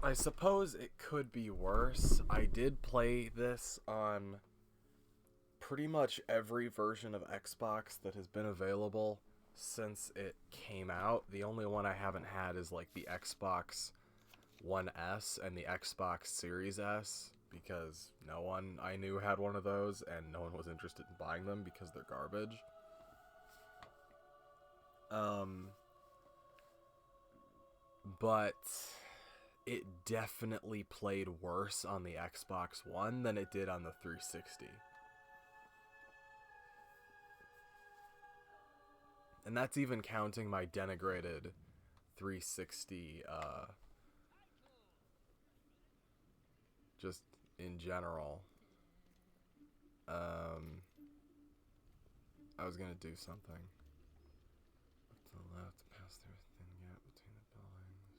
I suppose it could be worse. I did play this on pretty much every version of Xbox that has been available since it came out. The only one I haven't had is like the Xbox One S and the Xbox Series S, because no one I knew had one of those and no one was interested in buying them because they're garbage. But it definitely played worse on the Xbox One than it did on the 360. And that's even counting my denigrated 360, just in general. I was gonna do something. To the left, pass through a thin gap between the buildings.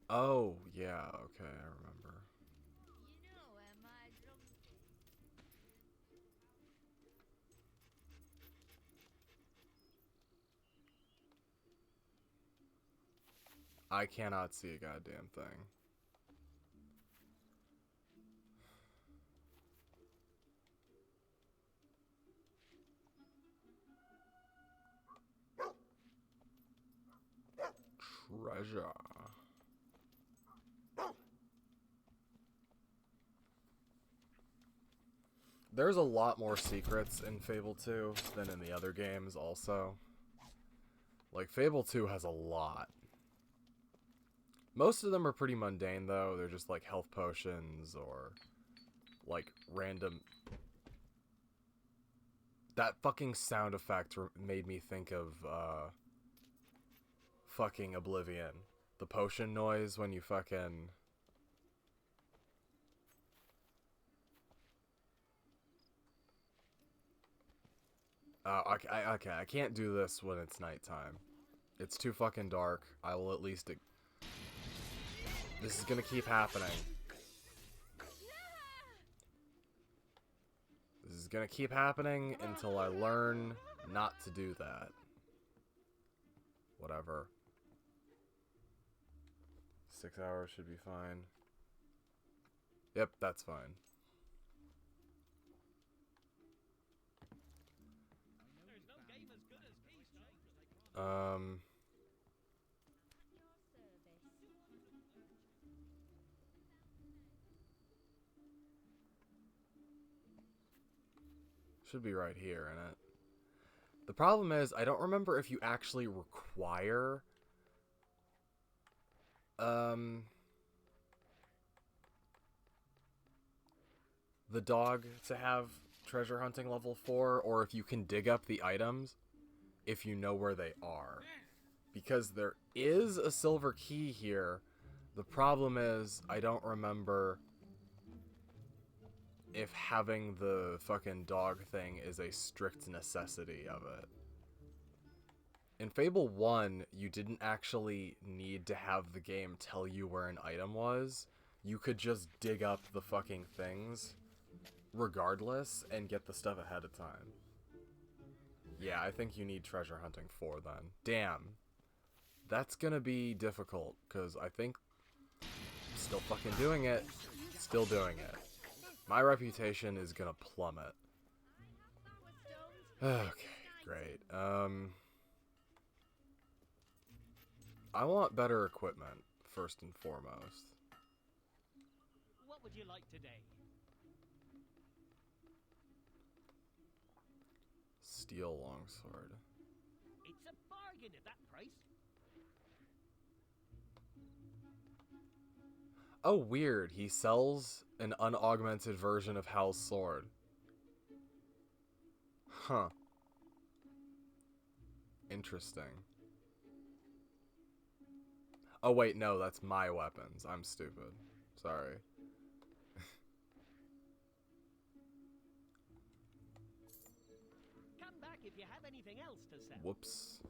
Oh, yeah, okay, I remember. I cannot see a goddamn thing. Treasure. There's a lot more secrets in Fable 2 than in the other games also. Like, Fable 2 has a lot. Most of them are pretty mundane, though. They're just, like, health potions or, like, random... That fucking sound effect made me think of, fucking Oblivion. The potion noise when you fucking... Okay, I can't do this when it's nighttime. It's too fucking dark. I will at least... This is gonna keep happening. This is gonna keep happening until I learn not to do that. Whatever. 6 hours should be fine. Yep, that's fine. Should be right here, innit? The problem is, I don't remember if you actually require... the dog to have treasure hunting level 4, or if you can dig up the items if you know where they are. Because there is a silver key here. The problem is, I don't remember if having the fucking dog thing is a strict necessity of it. In Fable 1, you didn't actually need to have the game tell you where an item was. You could just dig up the fucking things regardless and get the stuff ahead of time. Yeah, I think you need treasure hunting 4 then. Damn. That's gonna be difficult, because I think... Still fucking doing it. Still doing it. My reputation is gonna plummet. Okay, great. I want better equipment, first and foremost. What would you like today? Steel longsword. It's a bargain at that price. Oh, weird. He sells an unaugmented version of Hal's sword. Huh. Interesting. Oh, wait, no, that's my weapons. I'm stupid. Sorry. Come back if you have anything else to sell. Whoops.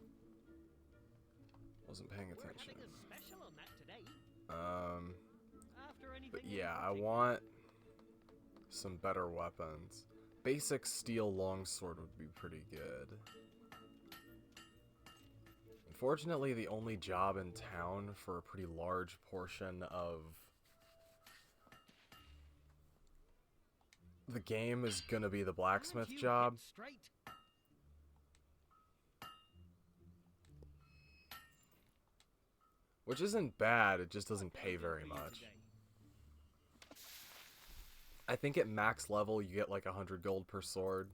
Wasn't paying attention. We're having a special on that today. But yeah, I want some better weapons. Basic steel longsword would be pretty good. Unfortunately, the only job in town for a pretty large portion of the game is gonna be the blacksmith Can't you job. hit straight? Which isn't bad, it just doesn't What can I pay do very for you much. today? I think at max level you get like 100 gold per sword.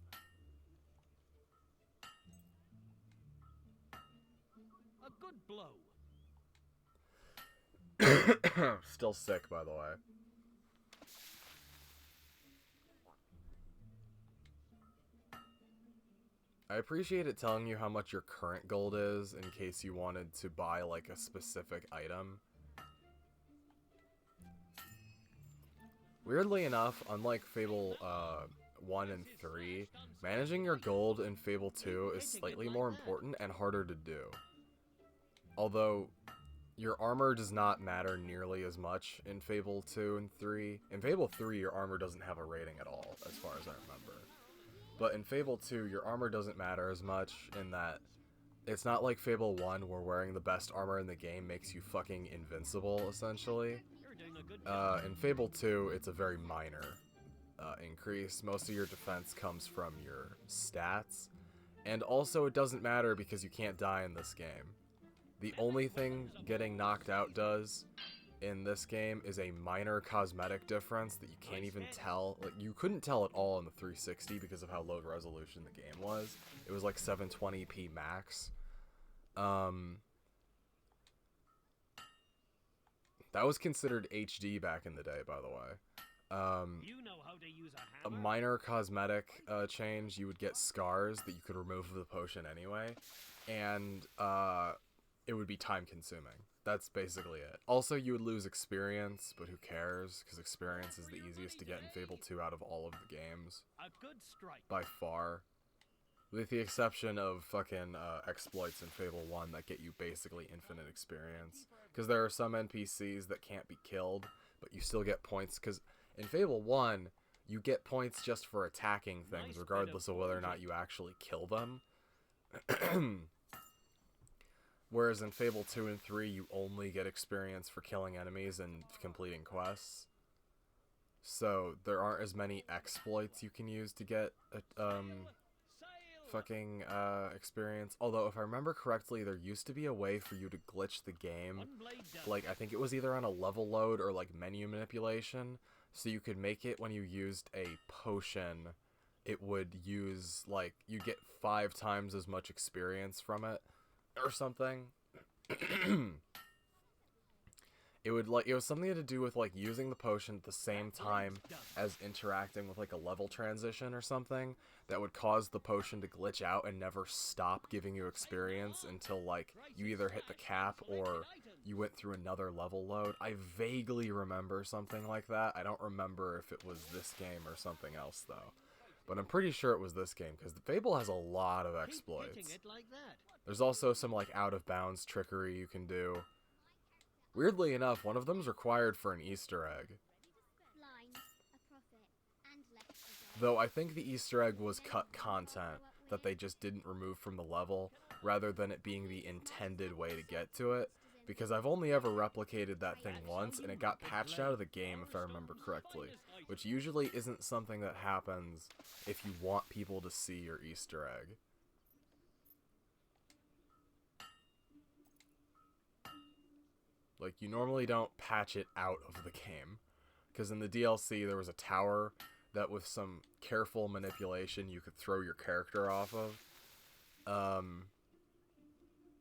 A good blow. Still sick, by the way. I appreciate it telling you how much your current gold is in case you wanted to buy like a specific item. Weirdly enough, unlike Fable 1 and 3, managing your gold in Fable 2 is slightly more important and harder to do. Although, your armor does not matter nearly as much in Fable 2 and 3. In Fable 3, your armor doesn't have a rating at all, as far as I remember. But in Fable 2, your armor doesn't matter as much in that it's not like Fable 1 where wearing the best armor in the game makes you fucking invincible, essentially. You're doing a good job. In Fable 2, it's a very minor increase. Most of your defense comes from your stats. And also, it doesn't matter because you can't die in this game. The only thing getting knocked out does in this game is a minor cosmetic difference that you can't even tell. Like, you couldn't tell at all in the 360 because of how low resolution the game was. It was like 720p max. That was considered HD back in the day, by the way. You know how to use A a hammer. minor cosmetic change, you would get scars that you could remove with the potion anyway, and it would be time consuming. That's basically it. Also, you would lose experience, but who cares, because experience is the easiest to get in Fable 2 out of all of the games, A good strike. by far. With the exception of fucking exploits in Fable 1 that get you basically infinite experience. Because there are some NPCs that can't be killed, but you still get points, because in Fable 1, you get points just for attacking things, regardless of whether or not you actually kill them. Whereas in Fable 2 and 3, you only get experience for killing enemies and completing quests. So there aren't as many exploits you can use to get fucking experience. Although, if I remember correctly, there used to be a way for you to glitch the game. One blade down. Like, I think it was either on a level load or like menu manipulation. So you could make it when you used a potion, it would use, like, you get 5 times as much experience from it. Or something. It was something to do with like using the potion at the same time as interacting with like a level transition or something that would cause the potion to glitch out and never stop giving you experience until like you either hit the cap or you went through another level load. I vaguely remember something like that. I don't remember if it was this game or something else though. But I'm pretty sure it was this game because the Fable has a lot of Keep exploits. hitting it like that. There's also some like out of bounds trickery you can do. Weirdly enough, one of them's required for an Easter egg. Though I think the Easter egg was cut content that they just didn't remove from the level, rather than it being the intended way to get to it. Because I've only ever replicated that thing once, and it got patched out of the game if I remember correctly. Which usually isn't something that happens if you want people to see your Easter egg. Like, you normally don't patch it out of the game. Because in the DLC, there was a tower that with some careful manipulation you could throw your character off of.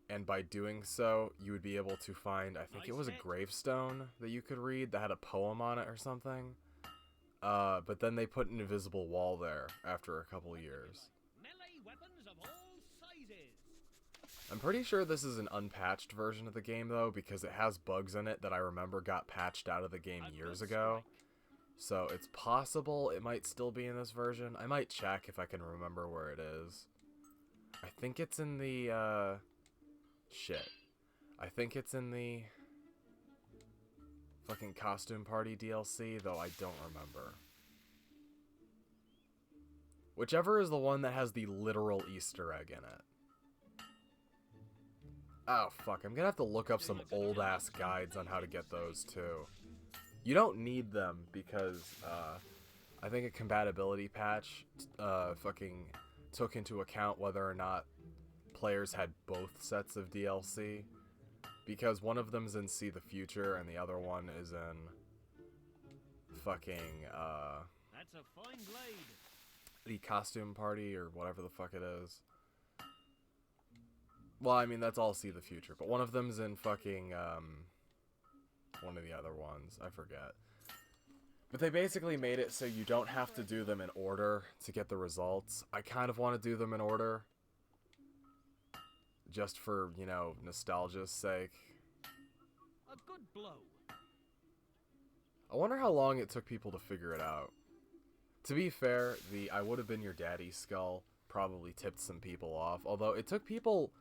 And by doing so, you would be able to find, I think it was a gravestone that you could read that had a poem on it or something. But then they put an invisible wall there after a couple years. Melee weapons of all sizes. I'm pretty sure this is an unpatched version of the game, though, because it has bugs in it that I remember got patched out of the game years ago. So it's possible it might still be in this version. I might check if I can remember where it is. I think it's in the, shit. I think it's in the fucking Costume Party DLC, though I don't remember. Whichever is the one that has the literal Easter egg in it. Oh, fuck. I'm gonna have to look up some old-ass guides on how to get those, too. You don't need them because, I think a compatibility patch, fucking took into account whether or not players had both sets of DLC. Because one of them's in See the Future and the other one is in fucking, That's a fine blade. the Costume Party or whatever the fuck it is. Well, I mean, that's all See the Future, but one of them's in fucking, one of the other ones. I forget. But they basically made it so you don't have to do them in order to get the results. I kind of want to do them in order. Just for, you know, nostalgia's sake. A good blow. I wonder how long it took people to figure it out. To be fair, the I would have been your daddy skull probably tipped some people off. Although it took people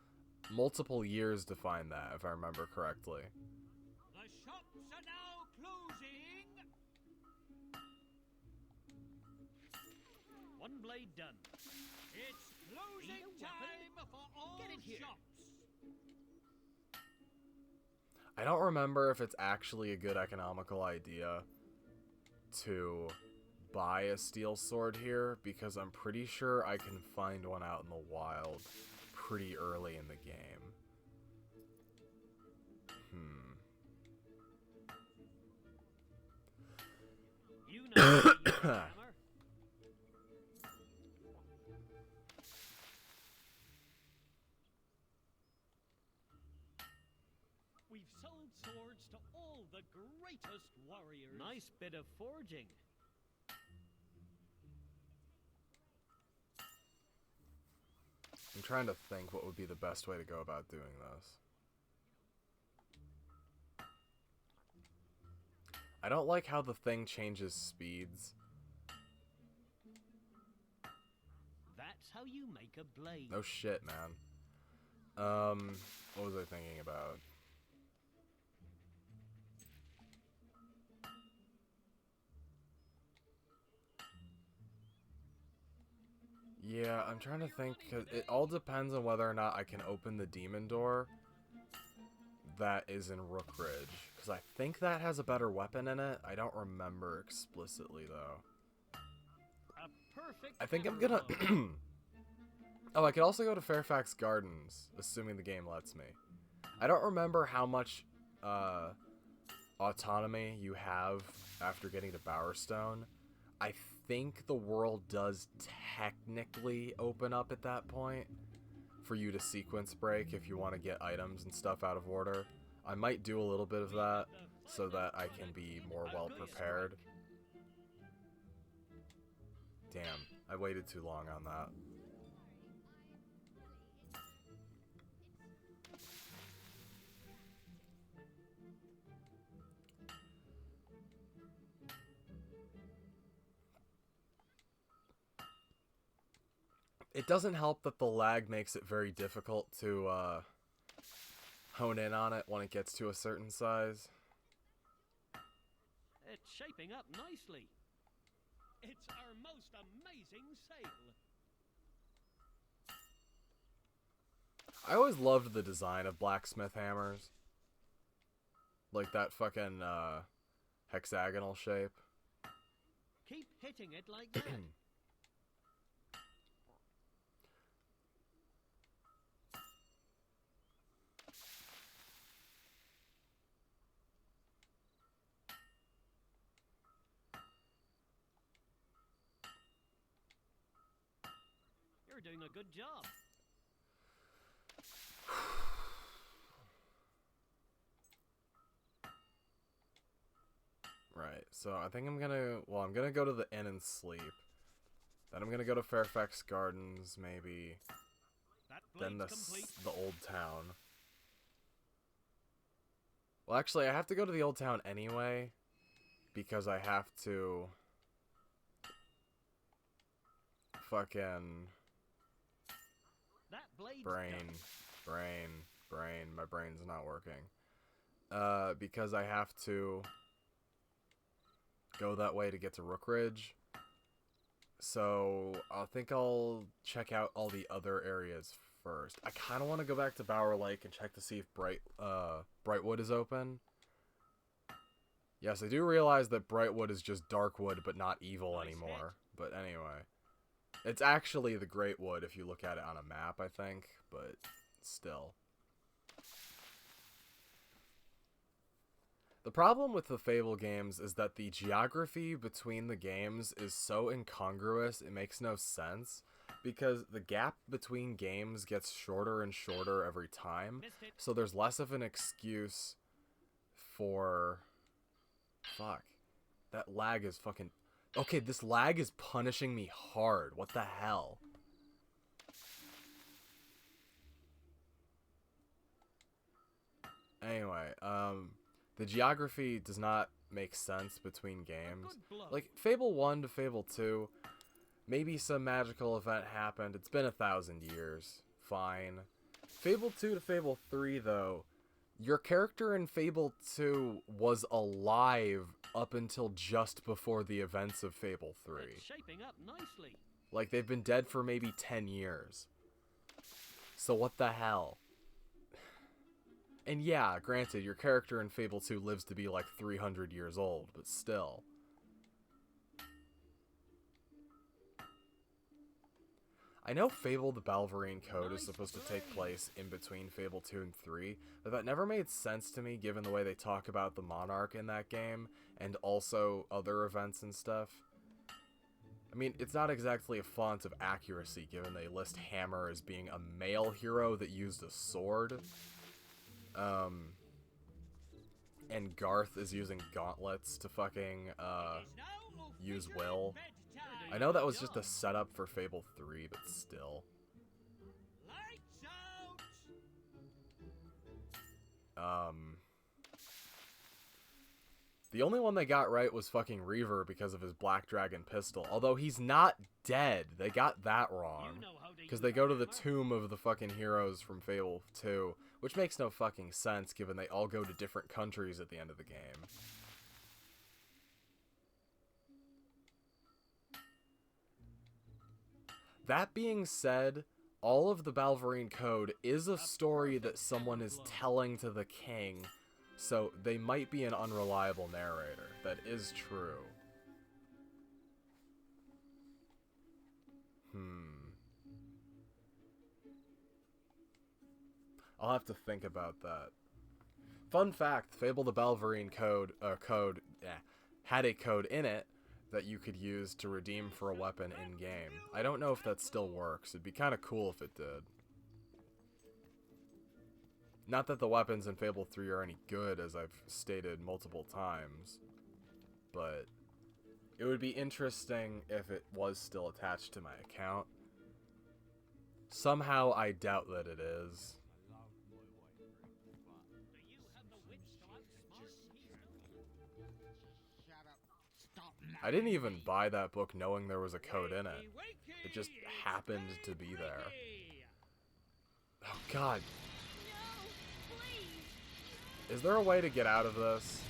multiple years to find that, if I remember correctly. The shops are now closing. One blade done. It's closing time for all Get in here. shops. I don't remember if it's actually a good economical idea to buy a steel sword here, because I'm pretty sure I can find one out in the wild pretty early in the game. You know how to use a hammer. We've sold swords to all the greatest warriors. Nice bit of forging. I'm trying to think what would be the best way to go about doing this. I don't like how the thing changes speeds. That's how you make a blade. No shit, man. What was I thinking about? Yeah, I'm trying to think, 'cause it all depends on whether or not I can open the demon door that is in Rook Ridge. Because I think that has a better weapon in it. I don't remember explicitly, though. A perfect I think I'm hammer gonna... blow. Oh, I could also go to Fairfax Gardens, assuming the game lets me. I don't remember how much autonomy you have after getting to Bowerstone. I think the world does technically open up at that point for you to sequence break if you want to get items and stuff out of order. I might do a little bit of that so that I can be more well prepared. Damn, I waited too long on that. It doesn't help that the lag makes it very difficult to hone in on it when it gets to a certain size. It's shaping up nicely. It's our most amazing sale. I always loved the design of blacksmith hammers. Like that fucking hexagonal shape. Keep hitting it like that. You're doing a good job. Right, so I think I'm gonna go to the inn and sleep. Then I'm gonna go to Fairfax Gardens, maybe. That Then blade's complete. the old town. Well, actually, I have to go to the old town anyway, because I have to fucking That blade's brain, my brain's not working. Because I have to go that way to get to Rook Ridge. So I think I'll check out all the other areas first? I kind of want to go back to Bower Lake and check to see if Brightwood is open. Yes, I do realize that Brightwood is just Darkwood, but not evil anymore. But anyway. It's actually the Great Wood if you look at it on a map, I think. But still. The problem with the Fable games is that the geography between the games is so incongruous, it makes no sense. Because the gap between games gets shorter and shorter every time. So there's less of an excuse for... Fuck. That lag is fucking... Okay, this lag is punishing me hard. What the hell? Anyway, the geography does not make sense between games. Like, Fable 1 to Fable 2, maybe some magical event happened. It's been 1,000 years. Fine. Fable 2 to Fable 3, though, your character in Fable 2 was alive up until just before the events of Fable 3. It's shaping up nicely. Like, they've been dead for maybe 10 years. So what the hell? And yeah, granted, your character in Fable 2 lives to be like 300 years old, but still. I know Fable the Balverine Code is supposed to take place in between Fable 2 and 3, but that never made sense to me given the way they talk about the Monarch in that game, and also other events and stuff. I mean, it's not exactly a font of accuracy given they list Hammer as being a male hero that used a sword. And Garth is using gauntlets to fucking, use Will. I know that was just a setup for Fable 3, but still. The only one they got right was fucking Reaver because of his Black Dragon pistol. Although he's not dead. They got that wrong. Because they go to the tomb of the fucking heroes from Fable 2. Which makes no fucking sense given they all go to different countries at the end of the game. That being said, all of the Balverine Code is a story that someone is telling to the king, so they might be an unreliable narrator. That is true. I'll have to think about that. Fun fact, Fable the Balverine had a code in it that you could use to redeem for a weapon in-game. I don't know if that still works. It'd be kind of cool if it did. Not that the weapons in Fable 3 are any good, as I've stated multiple times, but it would be interesting if it was still attached to my account. Somehow I doubt that it is. I didn't even buy that book knowing there was a code in it. It just happened to be there. Oh god. Is there a way to get out of this?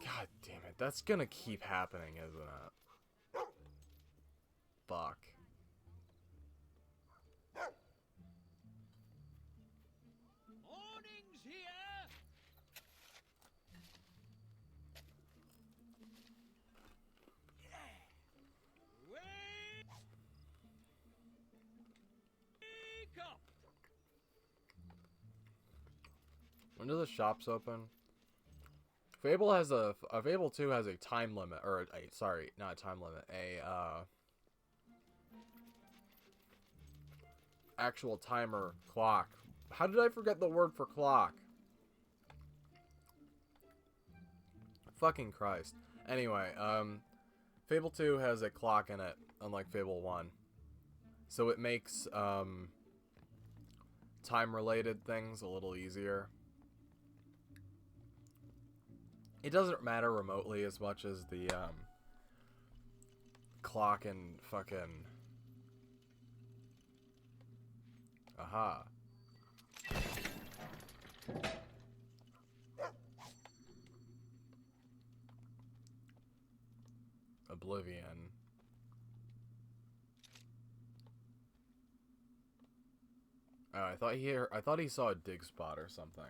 God damn it. That's gonna keep happening, isn't it? Fuck. When do the shops open? Fable 2 has a time limit, or sorry, not a time limit, actual timer clock. How did I forget the word for clock? Fucking Christ. Anyway, Fable 2 has a clock in it, unlike Fable 1. So it makes, time-related things a little easier. It doesn't matter remotely as much as the, clock and fucking... Aha. Oblivion. Oh, I thought he saw a dig spot or something.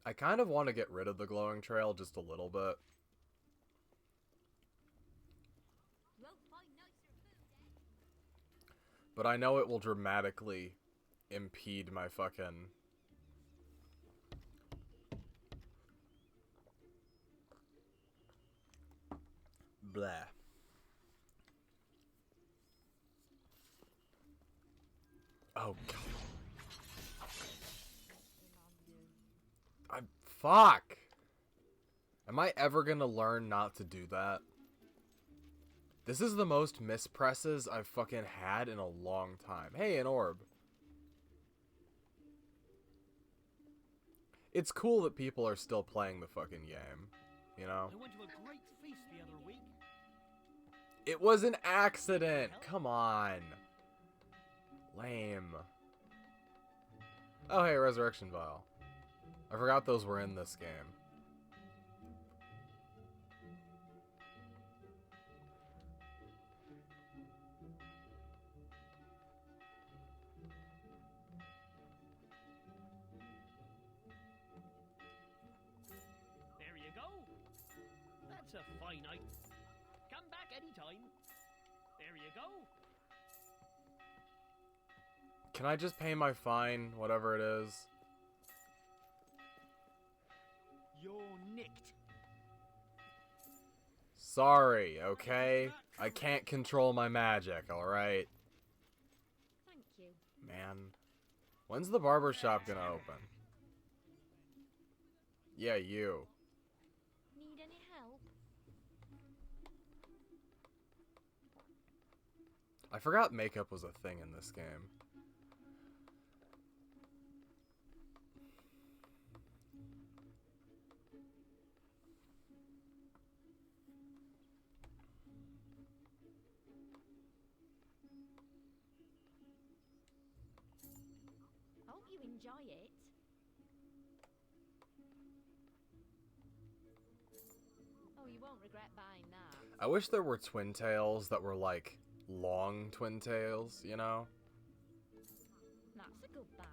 I kind of want to get rid of the glowing trail just a little bit. But I know it will dramatically impede my fucking... Blah. Oh, God. Fuck! Am I ever gonna learn not to do that? This is the most mispresses I've fucking had in a long time. Hey, an orb. It's cool that people are still playing the fucking game, you know? I went to a great feast the other week. It was an accident! Come on. Lame. Oh, hey, Resurrection Vial. I forgot those were in this game. There you go. That's a fine night. Come back anytime. There you go. Can I just pay my fine, whatever it is? You're nicked. Sorry, okay? I can't control my magic, alright? Thank you. Man. When's the barber shop gonna open? Yeah, you. Need any help? I forgot makeup was a thing in this game. Hope you enjoy it. Oh, you won't regret buying that. I wish there were twin tails that were like long twin tails, you know? That's a good buy.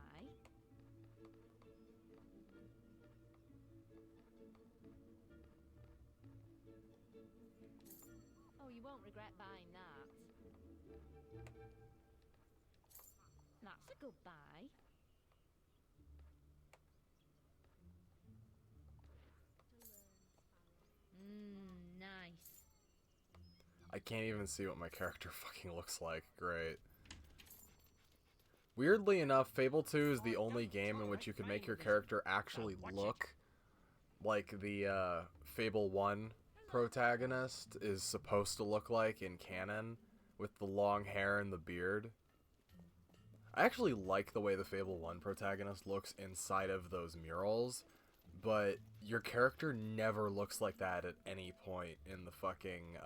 Oh, you won't regret buying that. That's a good buy. Nice. I can't even see what my character fucking looks like. Great. Weirdly enough, Fable 2 is the only game in which you can make your character actually look like the Fable 1 protagonist is supposed to look like in canon, with the long hair and the beard. I actually like the way the Fable 1 protagonist looks inside of those murals, but your character never looks like that at any point in the fucking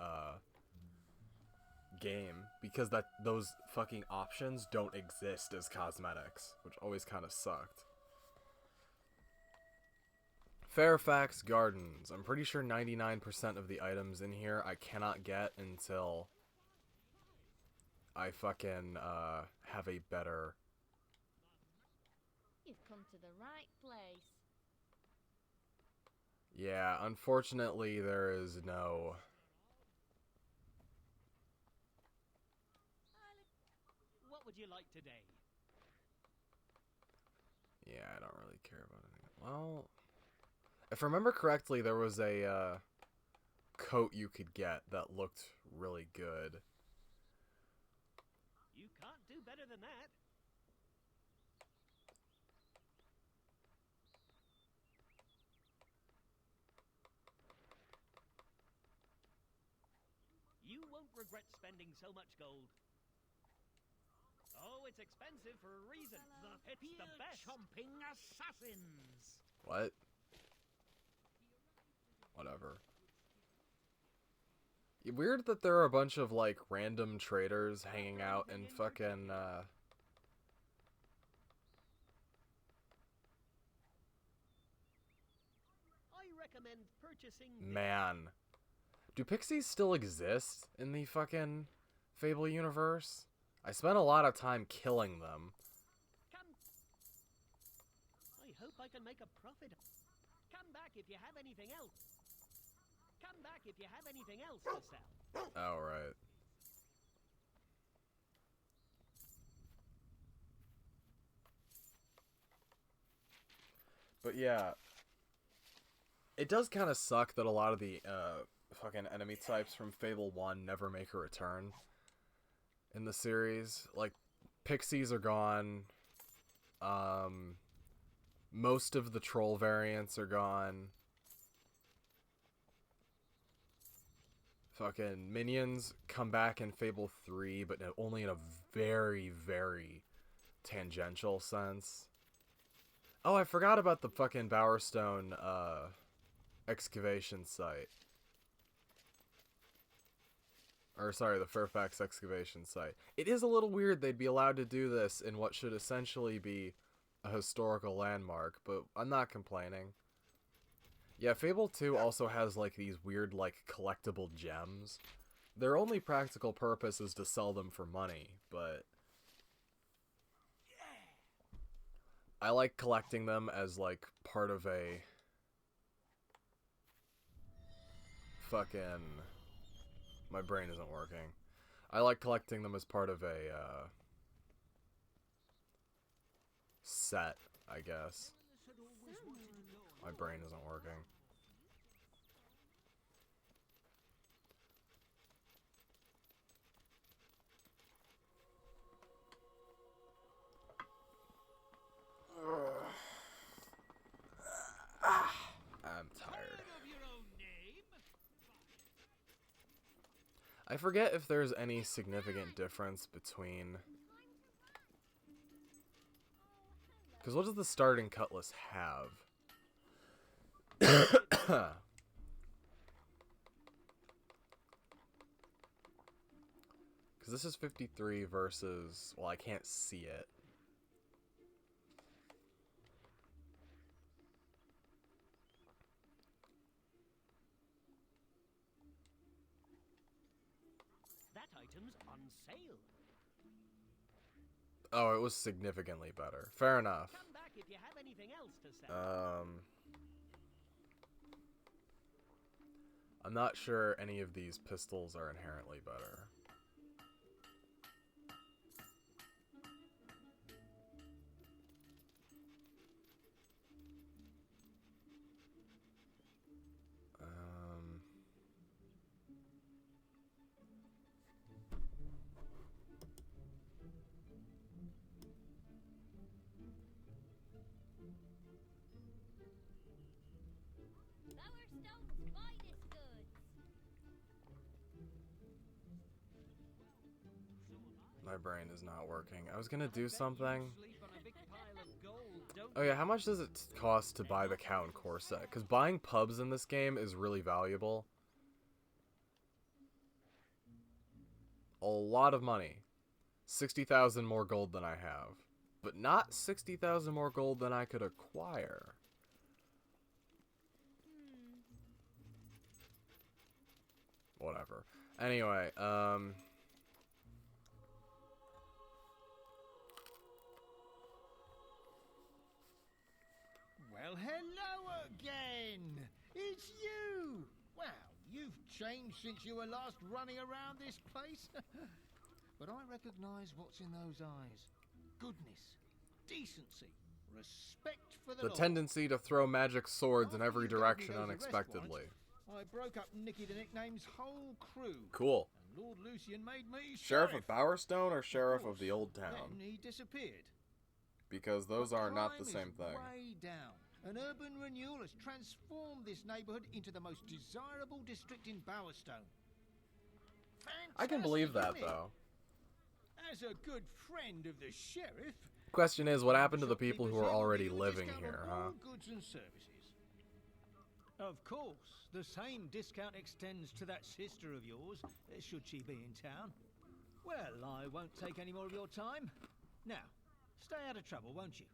game, because those fucking options don't exist as cosmetics, which always kind of sucked. Fairfax Gardens. I'm pretty sure 99% of the items in here I cannot get until I fucking have a better... You've come to the right place. Yeah, unfortunately there is no... What would you like today? Yeah, I don't really care about anything. Well, if I remember correctly, there was a coat you could get that looked really good. You can't do better than that. You won't regret spending so much gold. Oh, it's expensive for a reason. It's the best. Chomping assassins. What? Whatever. Weird that there are a bunch of, like, random traders hanging out in fucking, recommend purchasing this. Man. Do pixies still exist in the fucking Fable universe? I spent a lot of time killing them. Come. I hope I can make a profit. Come back if you have anything else. Come back if you have anything else to sell. Oh, right. But yeah, it does kind of suck that a lot of the fucking enemy types from Fable 1 never make a return in the series. Like, pixies are gone. Most of the troll variants are gone. Fucking minions come back in Fable 3, but only in a very, very tangential sense. Oh, I forgot about the fucking Bowerstone excavation site. Or, sorry, the Fairfax excavation site. It is a little weird they'd be allowed to do this in what should essentially be a historical landmark, but I'm not complaining. Yeah, Fable 2 also has, like, these weird, like, collectible gems. Their only practical purpose is to sell them for money, but I like collecting them as, like, part of a fucking... My brain isn't working. I like collecting them as part of a, set, I guess. My brain isn't working. I'm tired. I forget if there's any significant difference between... Because what does the starting cutlass have? Because this is 53 versus... Well, I can't see it. That item's on sale. Oh, it was significantly better. Fair enough. Come back if you have anything else to sell. I'm not sure any of these pistols are inherently better. Bowerstone's finest goods. My brain is not working. I was gonna do something. Oh yeah, how much does it cost to buy the Cow and Core set? Because buying pubs in this game is really valuable. A lot of money. 60,000 more gold than I have. But not 60,000 more gold than I could acquire. Whatever. Anyway, Well, hello again! It's you! Wow, you've changed since you were last running around this place. But I recognise what's in those eyes. Goodness, decency, respect for the the law. tendency to throw magic swords in After every you gave me direction those arrest unexpectedly. warrants, I broke up Nicky the Nickname's whole crew. Cool. And Lord Lucian made me Sheriff of Bowerstone or Sheriff of the Old Then Town? he disappeared. Because those But are not the crime same is thing. Way down. An urban renewal has transformed this neighbourhood into the most desirable district in Bowerstone. I can believe that, Fantastic, isn't it? though. As a good friend of the sheriff, Question is, what happened to the people who shopkeepers are here will already give you a living discount here, on huh? all goods and services. Of course, the same discount extends to that sister of yours, should she be in town. Well, I won't take any more of your time. Now, stay out of trouble, won't you?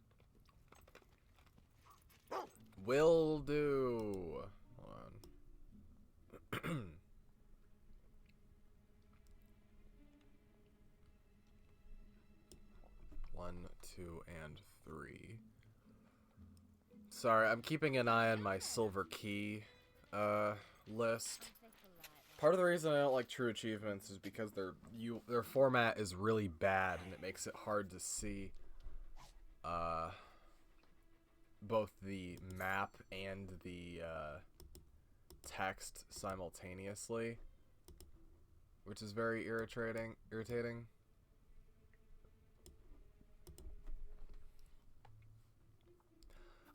Will do. Sorry, I'm keeping an eye on my silver key list. Part of the reason I don't like true achievements is because their format is really bad and it makes it hard to see both the map and the text simultaneously, which is very irritating.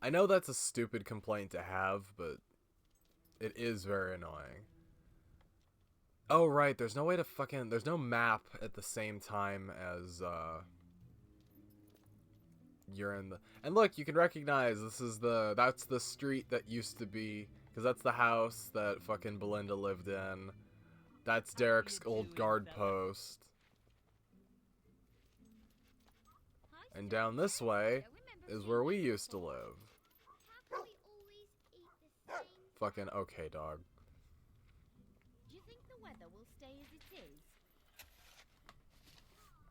I know that's a stupid complaint to have, but it is very annoying. Oh, right, there's no way to there's no map at the same time as, you're in the... And look, you can recognize that's the street that used to be, because that's the house that fucking Belinda lived in. That's Derek's old guard post. And down this way is where we used to live. Fucking okay, dog. Do you think the weather will stay as it is?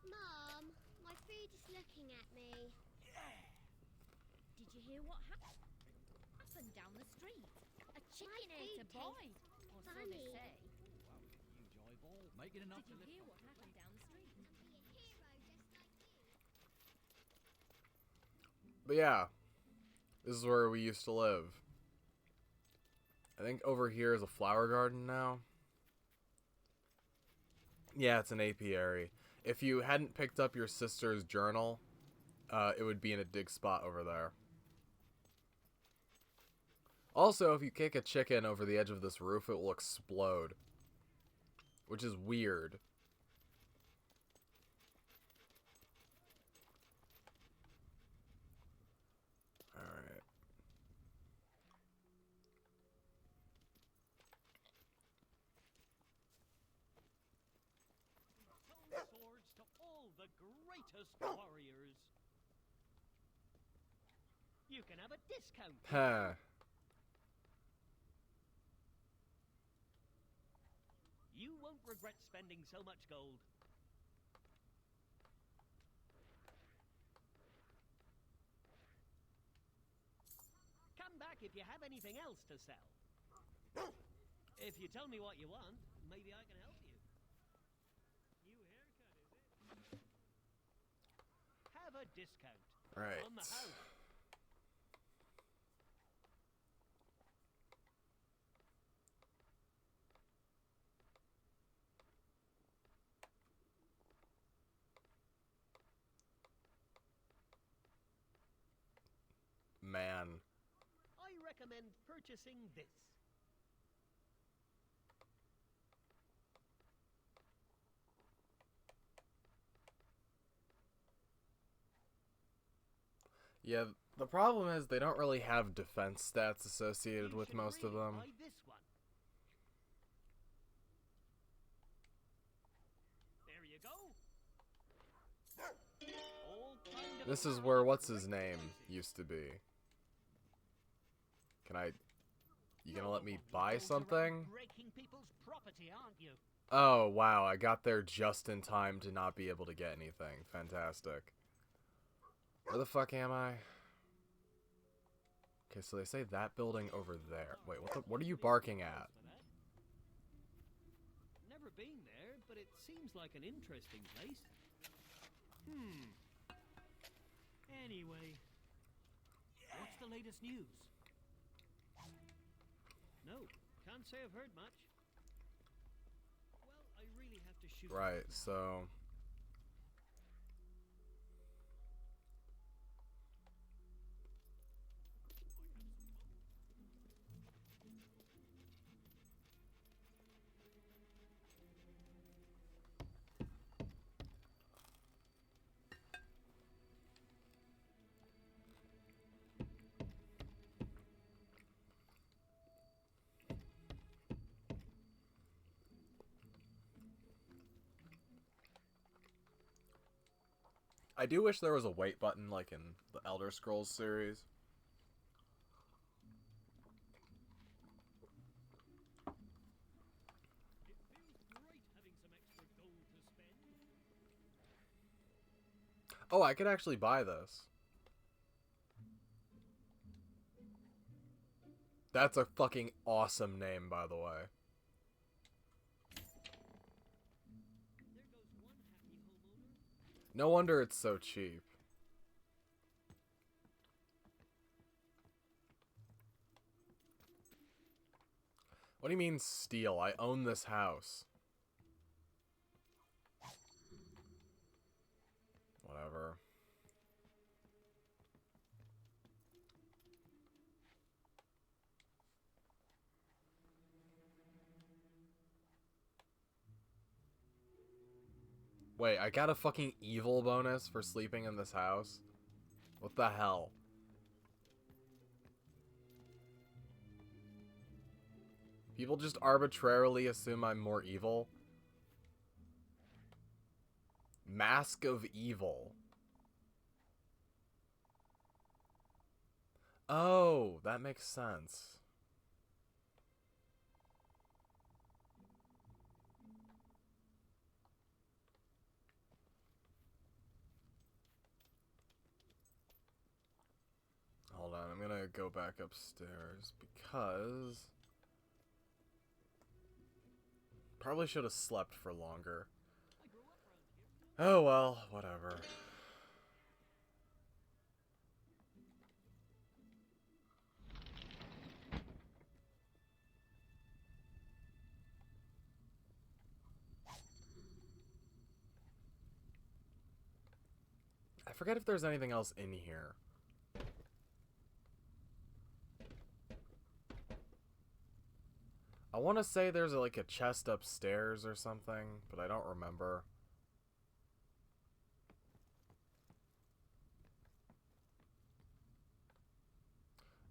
Mom, my food is looking at me. Did you hear what happened down the street? A chicken ate a boy, or so funny. they say. You jive all, making enough Did to you live hear for. what happened down the street? Be a hero just like you. But yeah, this is where we used to live. I think over here is a flower garden now. Yeah, it's an apiary. If you hadn't picked up your sister's journal, it would be in a dig spot over there. Also, if you kick a chicken over the edge of this roof, it will explode. Which is weird. Alright. Stone swords to all the greatest warriors. You can have a discount. Huh. You won't regret spending so much gold. Come back if you have anything else to sell. If you tell me what you want, maybe I can help you. New haircut, is it? Have a discount. Right. On the house. Man. I recommend purchasing this. Yeah, the problem is they don't really have defense stats associated You with should most of really them. buy this one. There you go. All kind of This is fun where and what's his great name prices. used to be. You gonna You're let the me one who buy goes around something? breaking people's property, aren't you? Oh, wow, I got there just in time to not be able to get anything. Fantastic. Where the fuck am I? Okay, so they say that building over there. Wait, what are you barking at? Never been there, but it seems like an interesting place. Anyway, what's the latest news? No, can't say I've heard much. Well, I really have to shoot. Right, so... I do wish there was a wait button like in the Elder Scrolls series. It feels great having some extra gold to spend. Oh, I could actually buy this. That's a fucking awesome name, by the way. There goes one happy homeowner. No wonder it's so cheap. What do you mean steal? I own this house. Whatever. Wait, I got a fucking evil bonus for sleeping in this house? What the hell? People just arbitrarily assume I'm more evil? Mask of Evil. Oh, that makes sense. Hold on, I'm gonna go back upstairs because... Probably should have slept for longer. I grew up round here. Oh well, whatever. I forget if there's anything else in here. I want to say there's like a chest upstairs or something, but I don't remember.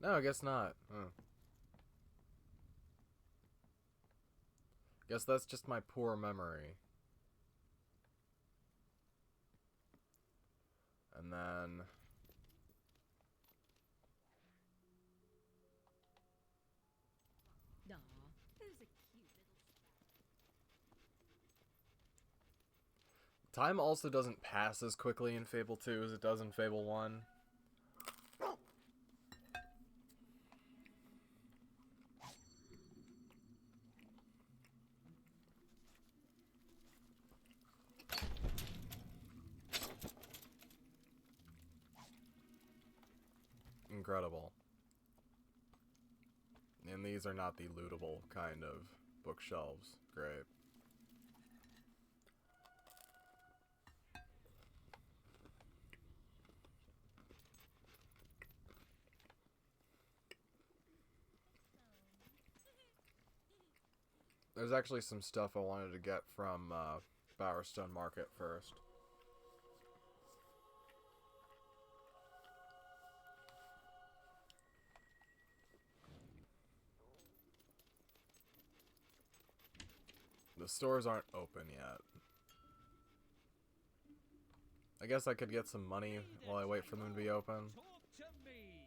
No, I guess not. Guess that's just my poor memory. And then... Aw, who's a cute little Time also doesn't pass as quickly in Fable 2 as it does in Fable 1. Incredible. And these are not the lootable kind of bookshelves. Great. There's actually some stuff I wanted to get from Bowerstone Market first. The stores aren't open yet. I guess I could get some money while I wait for them to be open. Talk to me.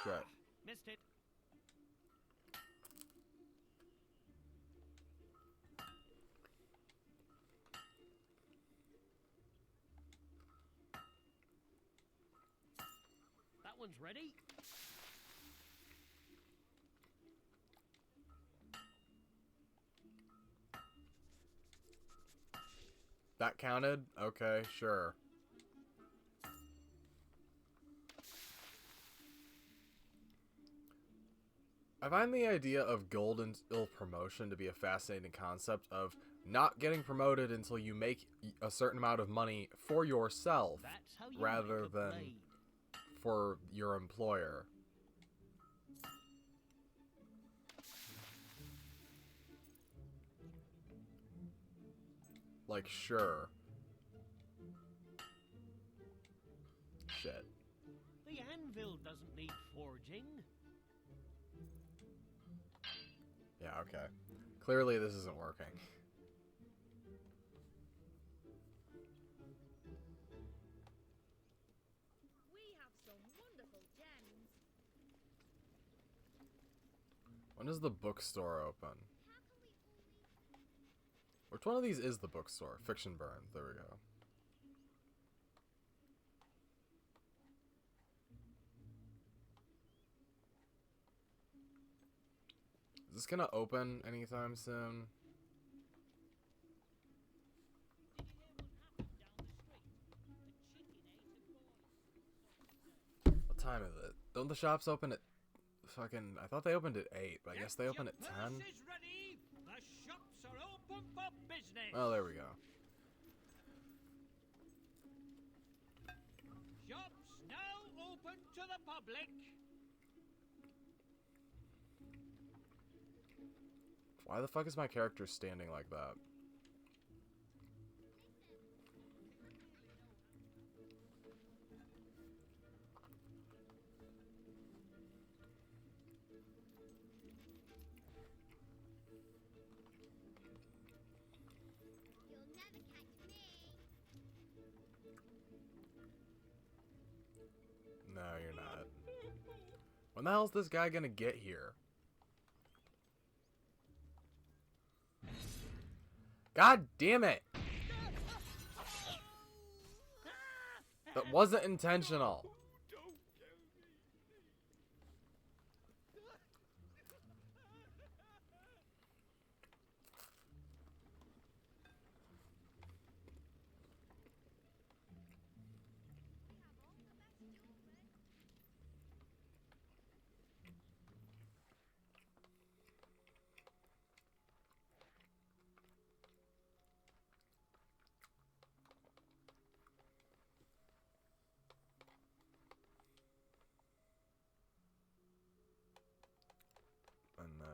Shit. Missed it. That one's ready. That counted? Okay, sure. I find the idea of gold until promotion to be a fascinating concept of not getting promoted until you make a certain amount of money for yourself That's how you rather make a than blade. for your employer. Like, sure. Shit. The anvil doesn't need forging. Yeah, okay. Clearly this isn't working. We have some wonderful gems. When does the bookstore open? How can we always... Which one of these is the bookstore? Fiction Burns. There we go. this gonna open anytime soon? What time is it? Don't the shops open at fucking... I thought they opened at 8, but I guess they open at 10? Is ready. The shops are open for business. Oh, there we go. Shops now open to the public. Why the fuck is my character standing like that? You'll never catch me. No, you're not. When the hell's this guy gonna get here? God damn it! That wasn't intentional. And then...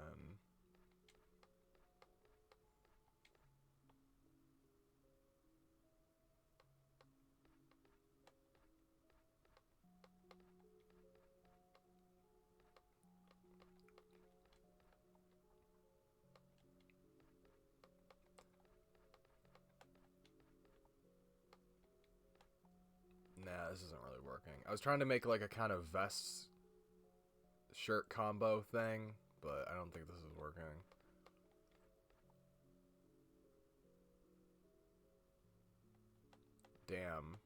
Nah, this isn't really working. I was trying to make like a kind of vest shirt combo thing, but I don't think this is working. Damn.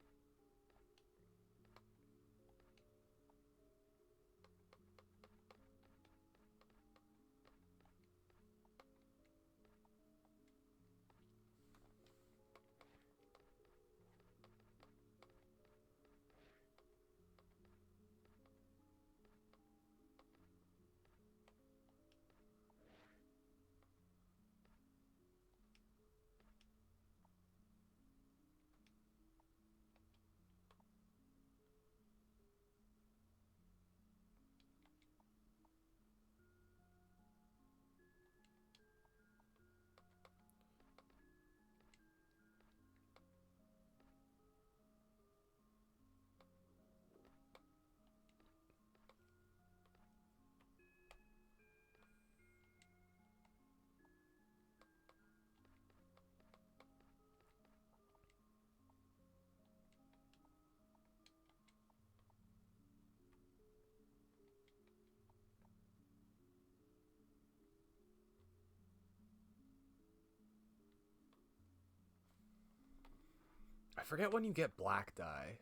I forget when you get black dye.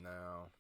No.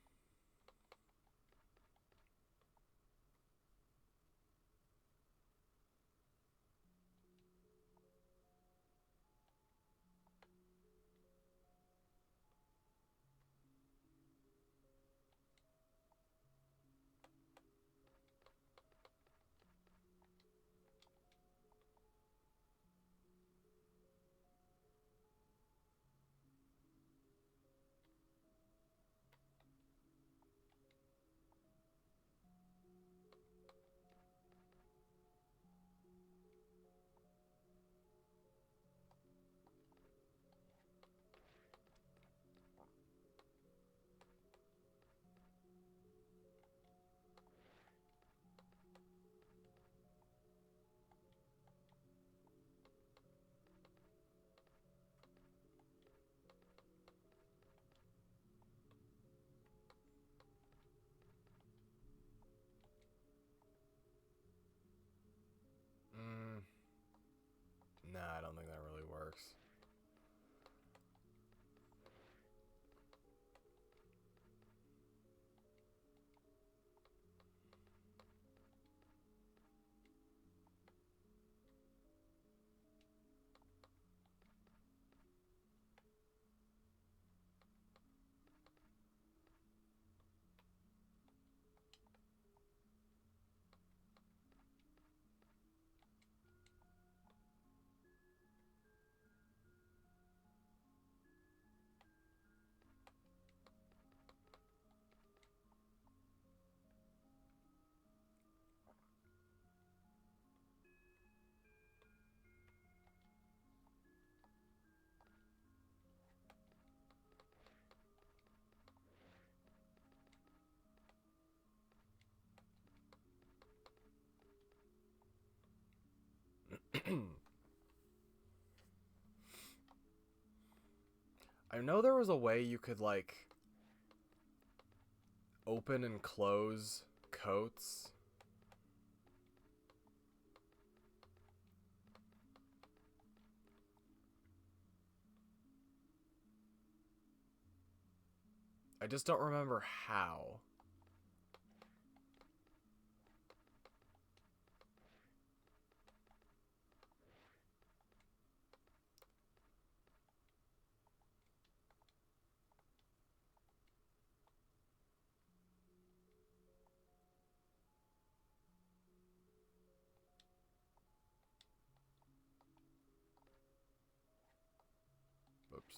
I know there was a way you could, like, open and close coats. I just don't remember how. Oops.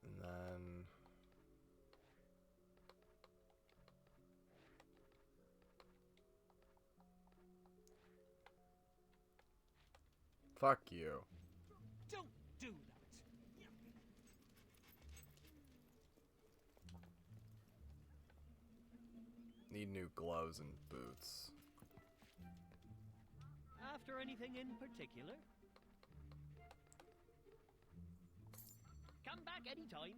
And then... Fuck you. Don't do that. Need new gloves and boots. After anything in particular? Come back anytime.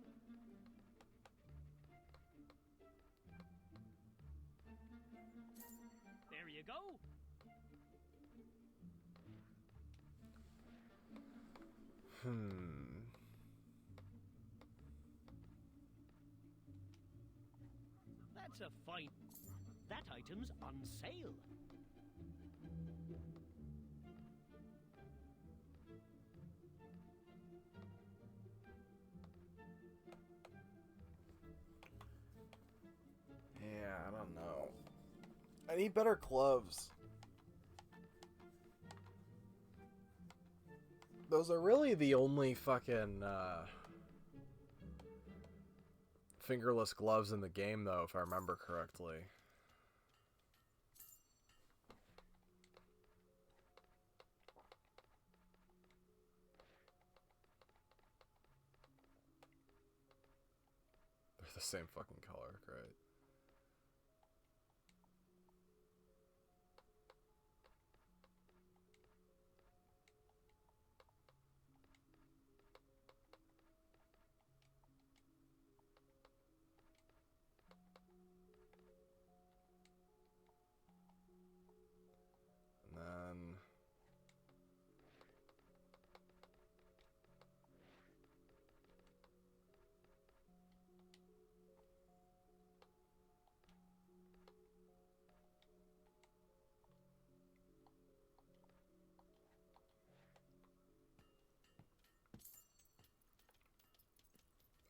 There you go. That's a fine... That item's on sale. Yeah, I don't know. I need better gloves. Those are really the only fucking, fingerless gloves in the game, though, if I remember correctly. They're the same fucking color, right? And then...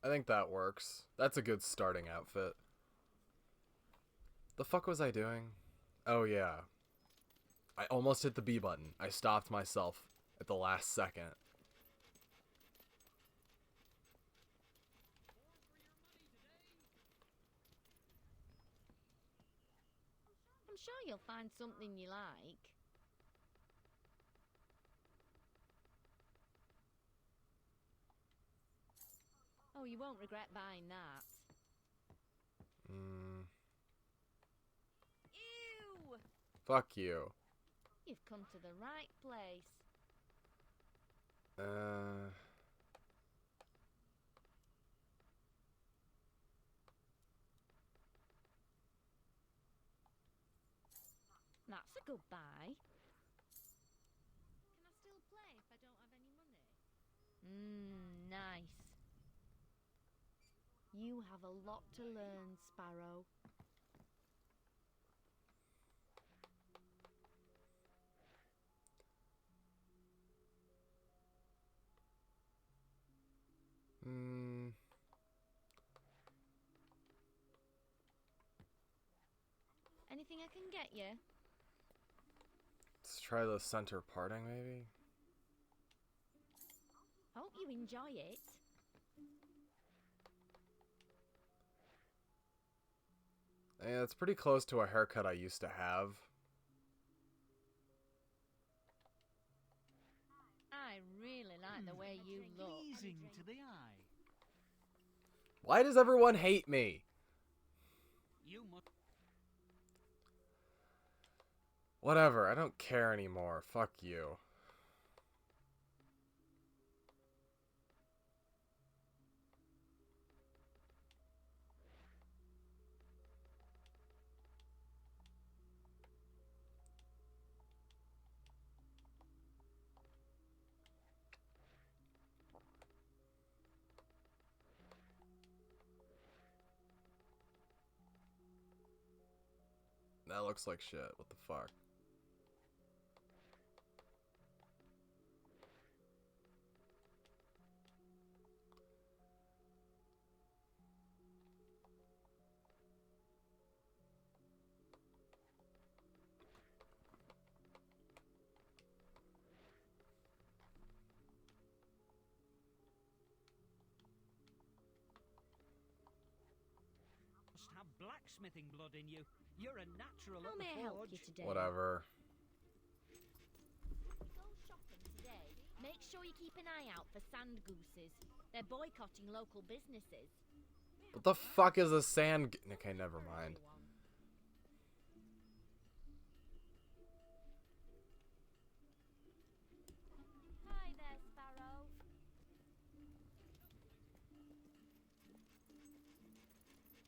I think that works. That's a good starting outfit. The fuck was I doing? Oh, yeah. I almost hit the B button. I stopped myself at the last second. I'm sure you'll find something you like. Oh, you won't regret buying that. Ew! Fuck you. You've come to the right place. That's a good buy. Can I still play if I don't have any money? Nice. You have a lot to learn, Sparrow. Anything I can get you? Let's try the center parting, maybe? Hope you enjoy it. Yeah, it's pretty close to a haircut I used to have. I really like the way you look. Pleasing to the eye. Why does everyone hate me? You must. Whatever, I don't care anymore. Fuck you. That looks like shit. What the fuck? Have blacksmithing blood in you. You're a natural How at may the I help forge. you today? Whatever. If you go shopping today, make sure you keep an eye out for sand gooses. They're boycotting local businesses. What the fuck is a sand... Okay, never mind. Hi there, Sparrow.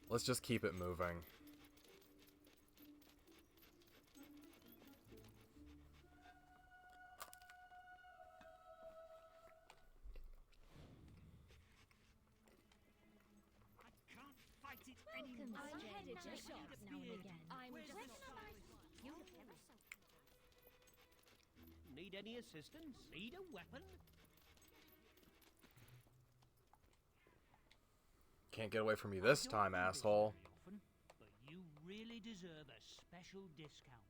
Let's just keep it moving. I can't fight it Welcome, anymore. I'm headed to I shops need a now and beard. again. I'm Where's just the size? you look ever so. Need any assistance? Need a weapon? Can't get away from me this Don't time, do this asshole. very often, but you really deserve a special discount.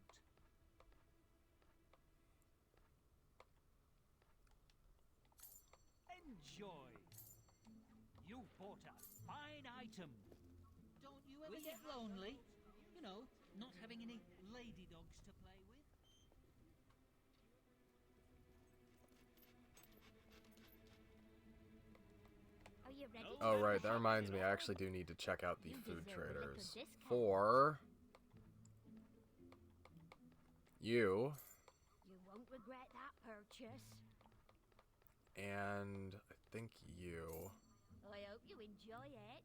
Enjoy. You bought a fine item. Don't you ever get lonely? You know, not having any lady dogs to play with. Are you ready? Oh, to Oh, take right, a that shop? reminds me. I actually do need to check out the You food deserve a liquor traders. discount. For... you. You won't regret that purchase. And... I think you. I hope you enjoy it.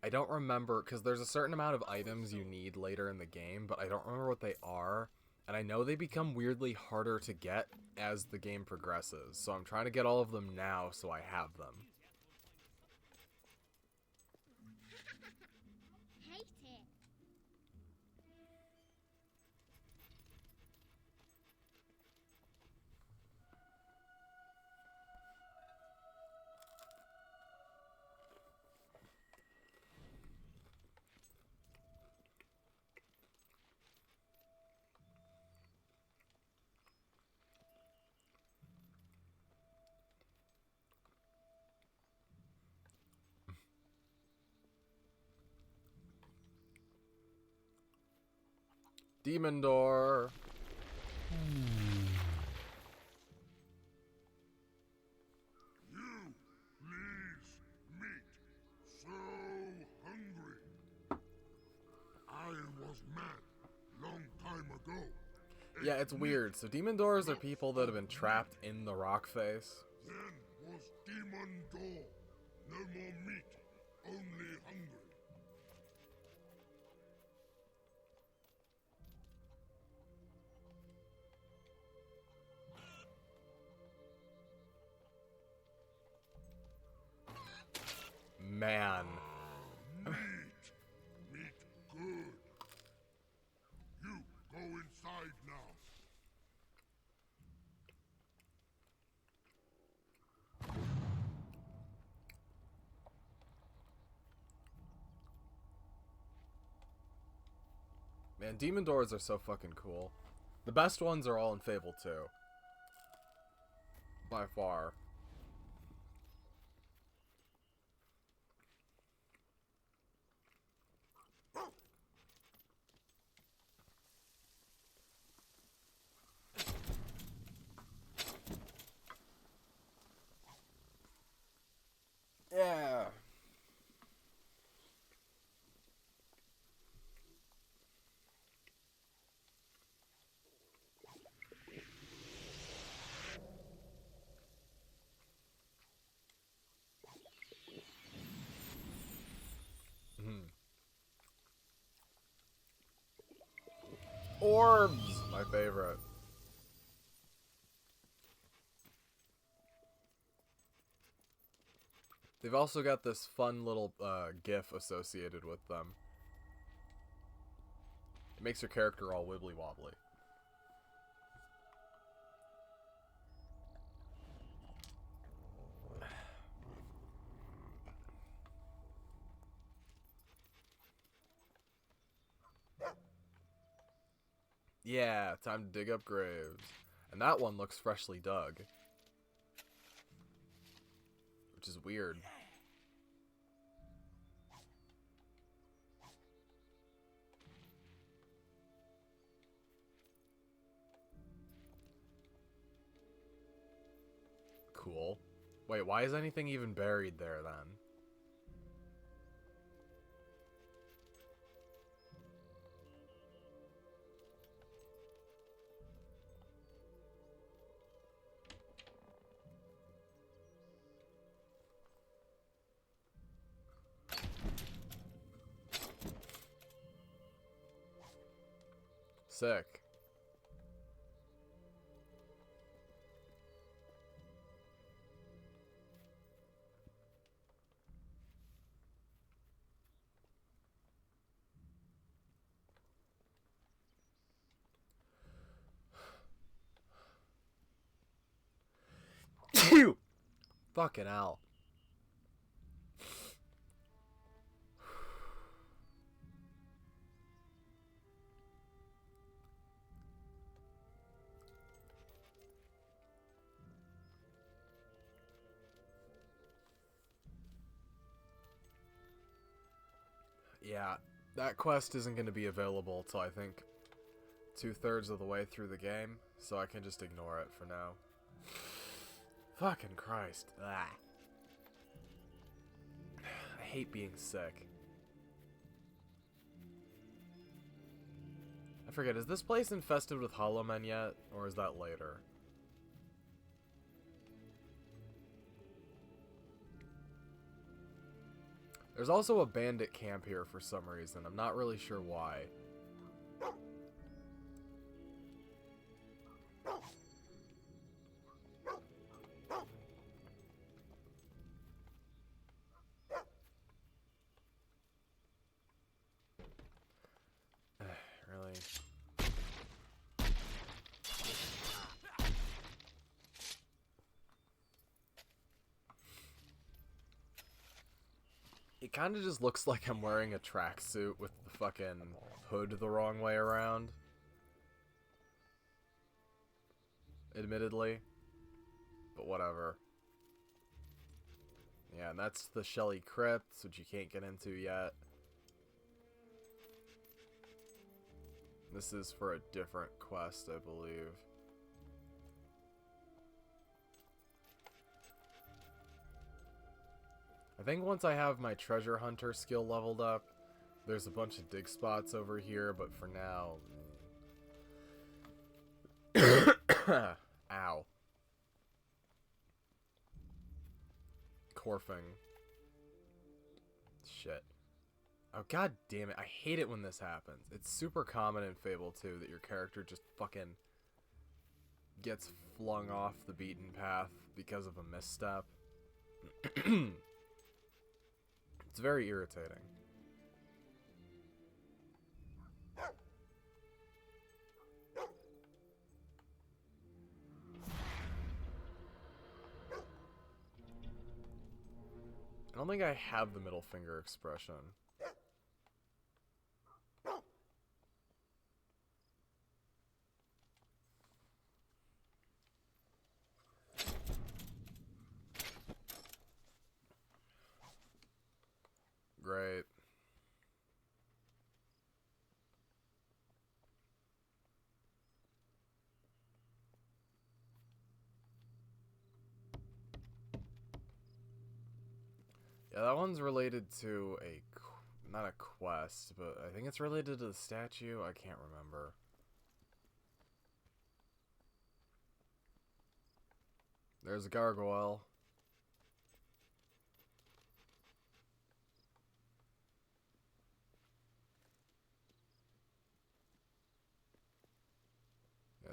I don't remember, because there's a certain amount of items you need later in the game, but I don't remember what they are. And I know they become weirdly harder to get as the game progresses. So I'm trying to get all of them now so I have them. Hate it. Demon door! You, please, meat. So hungry. I was mad long time ago. Yeah, it's weird. So demon doors are people that have been trapped in the rock face. Then was demon door. No more meat, only hungry. Man. Meat. Meat good. You go inside now. Man, demon doors are so fucking cool. The best ones are all in Fable 2. By far. orbs! My favorite. They've also got this fun little GIF associated with them. It makes your character all wibbly wobbly. Yeah, time to dig up graves. And that one looks freshly dug. Which is weird. Cool. Wait, why is anything even buried there then? Sick. Fucking hell. Yeah, that quest isn't going to be available till I think 2/3 of the way through the game, so I can just ignore it for now. Fucking Christ. Ah. I hate being sick. I forget, is this place infested with hollow men yet? Or is that later? There's also a bandit camp here for some reason. I'm not really sure why. Really? It kind of just looks like I'm wearing a tracksuit with the fucking hood the wrong way around. Admittedly. But whatever. Yeah, and that's the Shelly Crypts, which you can't get into yet. This is for a different quest, I believe. I think once I have my treasure hunter skill leveled up, there's a bunch of dig spots over here, but for now... Ow. Corfing. Shit. Oh, god damn it. I hate it when this happens. It's super common in Fable 2 that your character just fucking gets flung off the beaten path because of a misstep. It's very irritating. I don't think I have the middle finger expression. Great. Yeah, that one's related to not a quest, but I think it's related to the statue. I can't remember. There's a gargoyle.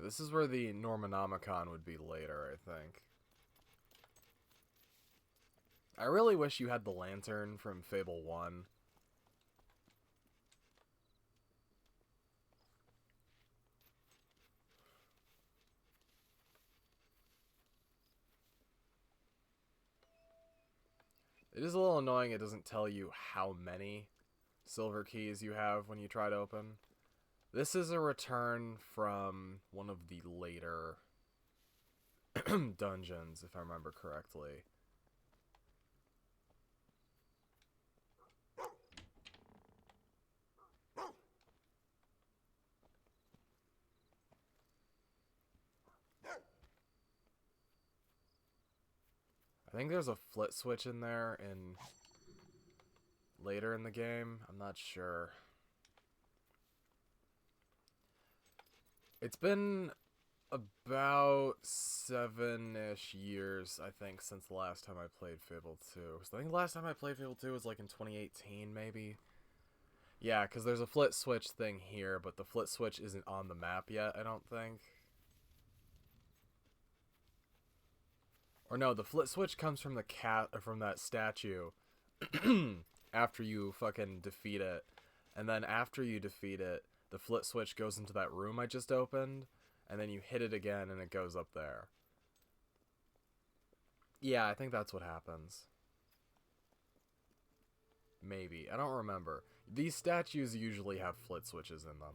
this is where the Normonomicon would be later, I think. I really wish you had the lantern from Fable 1. It is a little annoying it doesn't tell you how many silver keys you have when you try to open. This is a return from one of the later dungeons, if I remember correctly. I think there's a flit switch in there and later in the game. I'm not sure. It's been about 7-ish years, I think, since the last time I played Fable 2. So I think the last time I played Fable 2 was like in 2018, maybe. Yeah, because there's a flit switch thing here, but the flit switch isn't on the map yet, I don't think. Or no, the flit switch comes from the from that statue after you fucking defeat it. And then after you defeat it, the flit switch goes into that room I just opened, and then you hit it again and it goes up there. Yeah, I think that's what happens. Maybe. I don't remember. These statues usually have flit switches in them.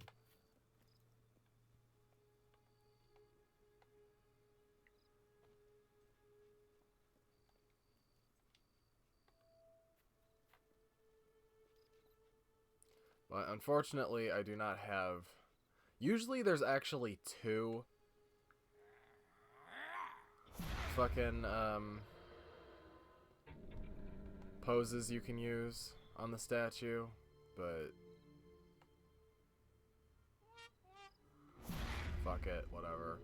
But unfortunately, I do not have... Usually there's actually 2 fucking, poses you can use on the statue, but... Fuck it, whatever.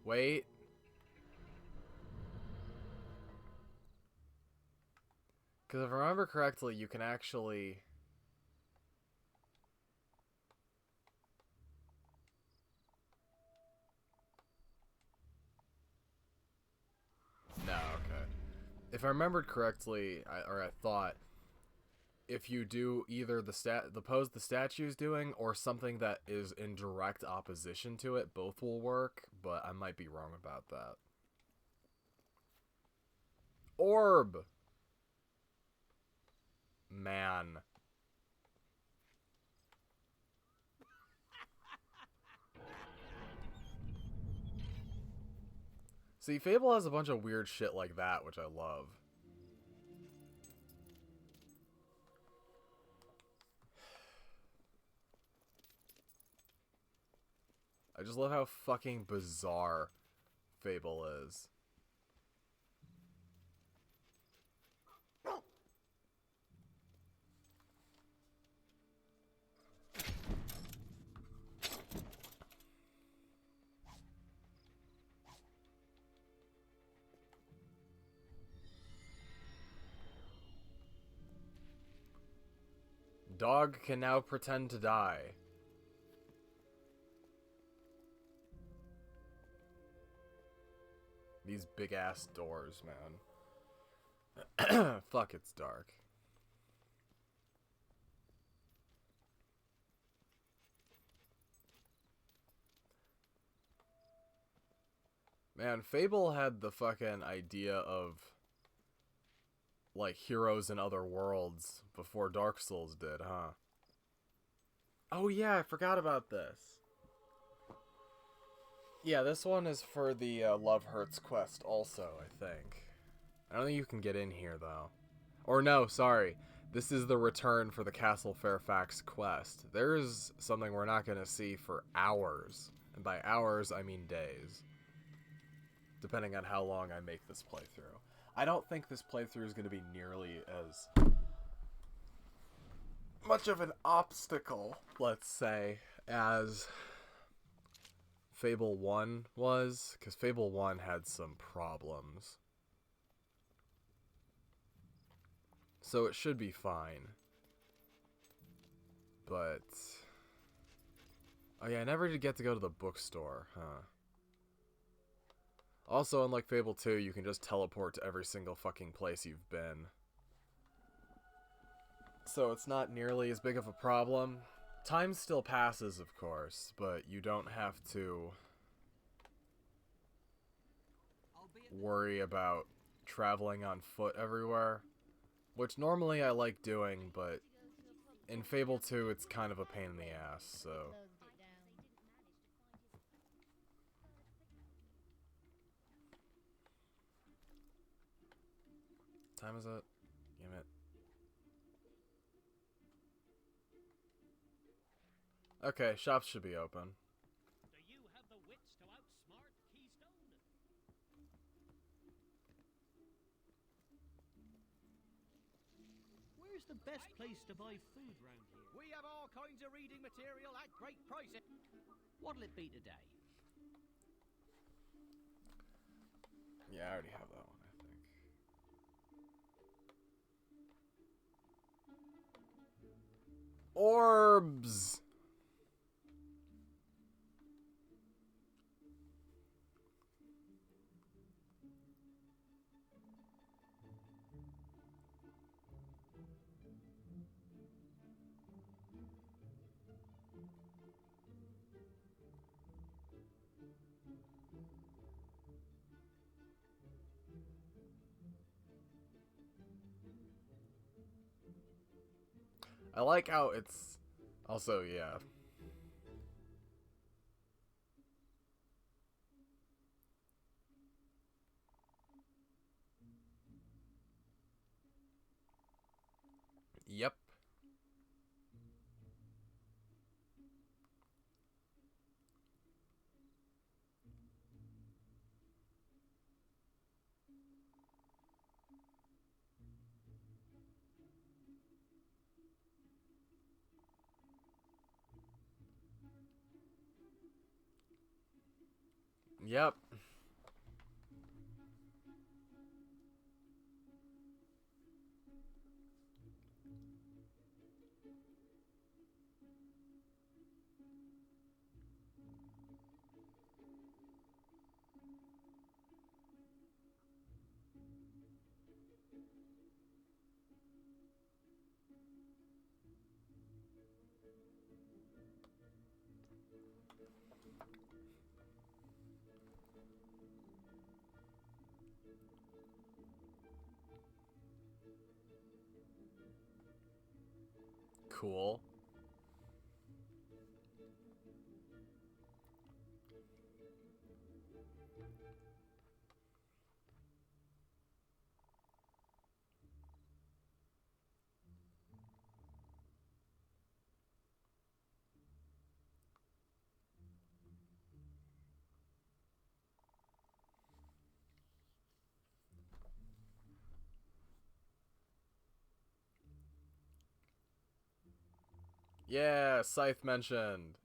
Wait. Because if I remember correctly, you can actually... No, okay. If I remembered correctly, I thought, if you do either the pose the statue's doing or something that is in direct opposition to it, both will work, but I might be wrong about that. Orb! Man. See, Fable has a bunch of weird shit like that, which I love. I just love how fucking bizarre Fable is. Dog can now pretend to die. These big ass doors, man. Fuck, it's dark. Man, Fable had the fucking idea of like heroes in other worlds before Dark Souls did, huh? Oh yeah, I forgot about this. Yeah, this one is for the Love Hurts quest also, I think. I don't think you can get in here, though. Or no, sorry. This is the return for the Castle Fairfax quest. There's something we're not going to see for hours. And by hours, I mean days. Depending on how long I make this playthrough. I don't think this playthrough is going to be nearly as much of an obstacle, let's say, as Fable 1 was, because Fable 1 had some problems. So it should be fine. But... oh yeah, I never did get to go to the bookstore, huh? Also, unlike Fable 2, you can just teleport to every single fucking place you've been. So it's not nearly as big of a problem. Time still passes, of course, but you don't have to worry about traveling on foot everywhere, which normally I like doing, but in Fable 2 it's kind of a pain in the ass, so... Closed it down. Time is it? Damn it. Okay, shops should be open. Do you have the wits to outsmart Keystone? Where's the best place to buy food round here? We have all kinds of reading material at great prices. What'll it be today? Yeah, I already have that one, I think. Orbs! I like how it's... Also, yeah. Yep. Yep. Cool. Yeah, Scythe mentioned.